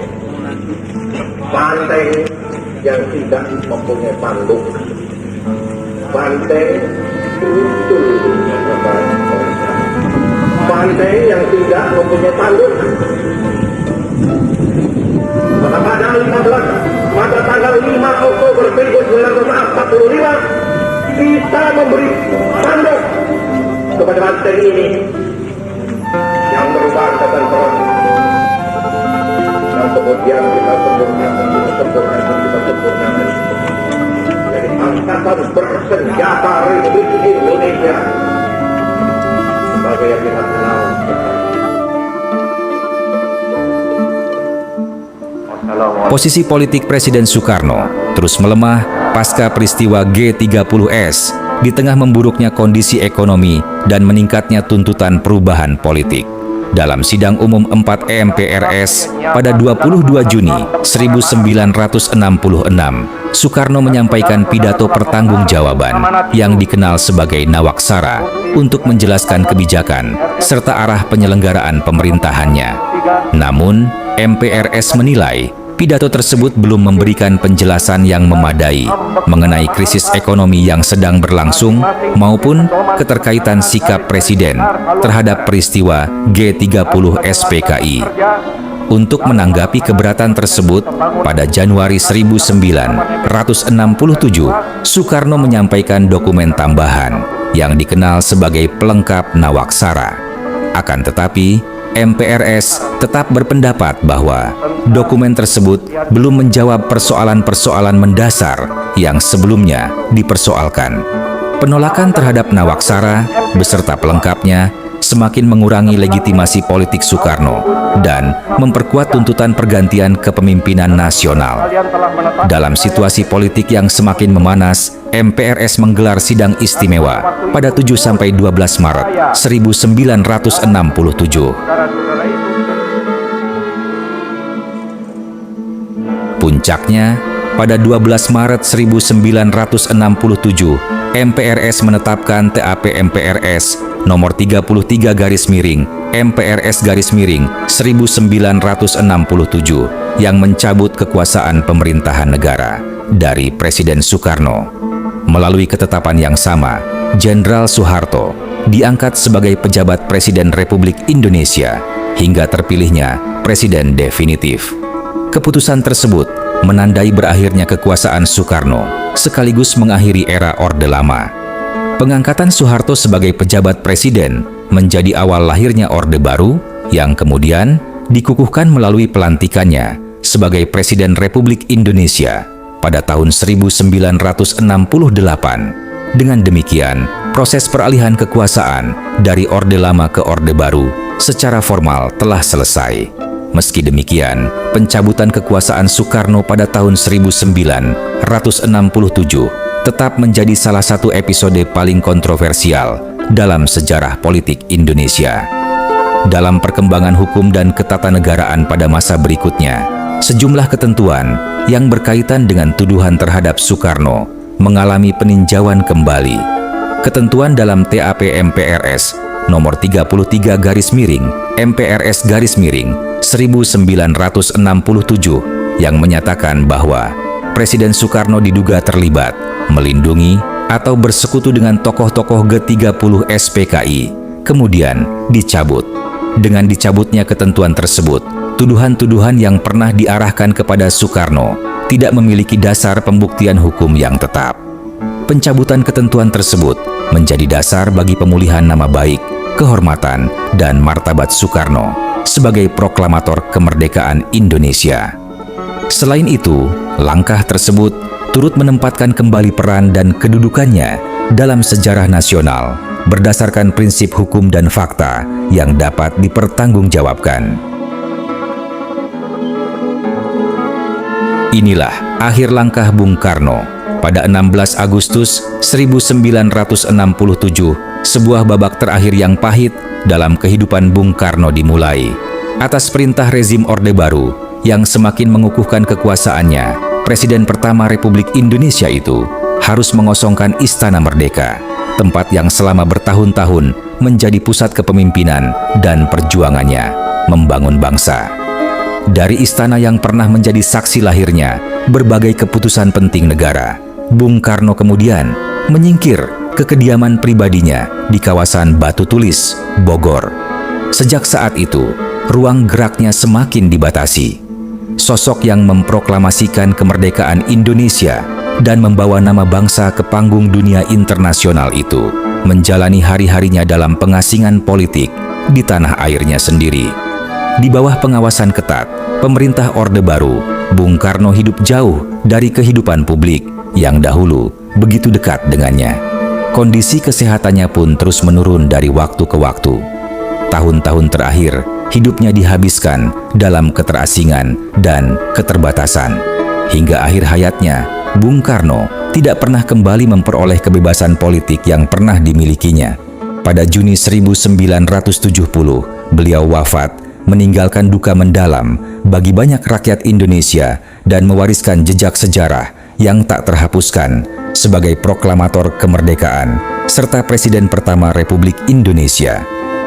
yang tidak mempunyai panduk. Banteng banteng yang tidak mempunyai panduk. Pada tanggal 5 Oktober 1945 kita memberi panduk kepada banteng ini yang berubah angkatan perang. Dan kemudian kita sempurnakan. Jadi angkatan bersenjata Republik Indonesia sebagai yang kita kenal. Posisi politik Presiden Soekarno terus melemah pasca peristiwa G30S di tengah memburuknya kondisi ekonomi dan meningkatnya tuntutan perubahan politik. Dalam sidang umum 4 MPRS pada 22 Juni 1966, Soekarno menyampaikan pidato pertanggungjawaban yang dikenal sebagai Nawaksara untuk menjelaskan kebijakan serta arah penyelenggaraan pemerintahannya. Namun, MPRS menilai pidato tersebut belum memberikan penjelasan yang memadai mengenai krisis ekonomi yang sedang berlangsung maupun keterkaitan sikap Presiden terhadap peristiwa G30S PKI. Untuk menanggapi keberatan tersebut, pada Januari 1967, Soekarno menyampaikan dokumen tambahan yang dikenal sebagai pelengkap Nawaksara. Akan tetapi, MPRS tetap berpendapat bahwa dokumen tersebut belum menjawab persoalan-persoalan mendasar yang sebelumnya dipersoalkan. Penolakan terhadap Nawaksara beserta pelengkapnya semakin mengurangi legitimasi politik Soekarno dan memperkuat tuntutan pergantian kepemimpinan nasional. Dalam situasi politik yang semakin memanas, MPRS menggelar sidang istimewa pada 7-12 Maret 1967. Puncaknya, pada 12 Maret 1967, MPRS menetapkan TAP MPRS nomor 33 garis miring MPRS garis miring 1967 yang mencabut kekuasaan pemerintahan negara dari Presiden Soekarno. Melalui ketetapan yang sama, Jenderal Soeharto diangkat sebagai pejabat Presiden Republik Indonesia hingga terpilihnya Presiden definitif. Keputusan tersebut menandai berakhirnya kekuasaan Soekarno sekaligus mengakhiri era Orde Lama. Pengangkatan Soeharto sebagai pejabat presiden menjadi awal lahirnya Orde Baru yang kemudian dikukuhkan melalui pelantikannya sebagai Presiden Republik Indonesia pada tahun 1968. Dengan demikian, proses peralihan kekuasaan dari Orde Lama ke Orde Baru secara formal telah selesai. Meski demikian, pencabutan kekuasaan Soekarno pada tahun 1967 tetap menjadi salah satu episode paling kontroversial dalam sejarah politik Indonesia. Dalam perkembangan hukum dan ketatanegaraan pada masa berikutnya, sejumlah ketentuan yang berkaitan dengan tuduhan terhadap Soekarno mengalami peninjauan kembali. Ketentuan dalam TAP MPRS nomor 33 garis miring MPRS garis miring 1967 yang menyatakan bahwa Presiden Soekarno diduga terlibat, melindungi, atau bersekutu dengan tokoh-tokoh G30 SPKI, kemudian dicabut. Dengan dicabutnya ketentuan tersebut, tuduhan-tuduhan yang pernah diarahkan kepada Soekarno tidak memiliki dasar pembuktian hukum yang tetap. Pencabutan ketentuan tersebut menjadi dasar bagi pemulihan nama baik, kehormatan, dan martabat Soekarno sebagai proklamator kemerdekaan Indonesia. Selain itu, langkah tersebut turut menempatkan kembali peran dan kedudukannya dalam sejarah nasional berdasarkan prinsip hukum dan fakta yang dapat dipertanggungjawabkan. Inilah akhir langkah Bung Karno pada 16 Agustus 1967, sebuah babak terakhir yang pahit dalam kehidupan Bung Karno dimulai. Atas perintah rezim Orde Baru yang semakin mengukuhkan kekuasaannya, Presiden pertama Republik Indonesia itu harus mengosongkan Istana Merdeka, tempat yang selama bertahun-tahun menjadi pusat kepemimpinan dan perjuangannya membangun bangsa. Dari istana yang pernah menjadi saksi lahirnya berbagai keputusan penting negara, Bung Karno kemudian menyingkir ke kediaman pribadinya di kawasan Batu Tulis, Bogor. Sejak saat itu, ruang geraknya semakin dibatasi. Sosok yang memproklamasikan kemerdekaan Indonesia dan membawa nama bangsa ke panggung dunia internasional itu menjalani hari-harinya dalam pengasingan politik di tanah airnya sendiri. Di bawah pengawasan ketat pemerintah Orde Baru, Bung Karno hidup jauh dari kehidupan publik yang dahulu begitu dekat dengannya. Kondisi kesehatannya pun terus menurun dari waktu ke waktu. Tahun-tahun terakhir, hidupnya dihabiskan dalam keterasingan dan keterbatasan. Hingga akhir hayatnya, Bung Karno tidak pernah kembali memperoleh kebebasan politik yang pernah dimilikinya. Pada Juni 1970, beliau wafat, meninggalkan duka mendalam bagi banyak rakyat Indonesia dan mewariskan jejak sejarah yang tak terhapuskan sebagai proklamator kemerdekaan serta Presiden pertama Republik Indonesia.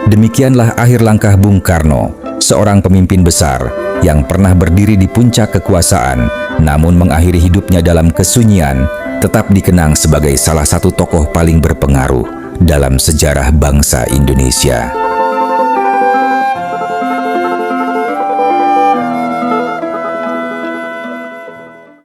Demikianlah akhir langkah Bung Karno, seorang pemimpin besar yang pernah berdiri di puncak kekuasaan, namun mengakhiri hidupnya dalam kesunyian, tetap dikenang sebagai salah satu tokoh paling berpengaruh dalam sejarah bangsa Indonesia.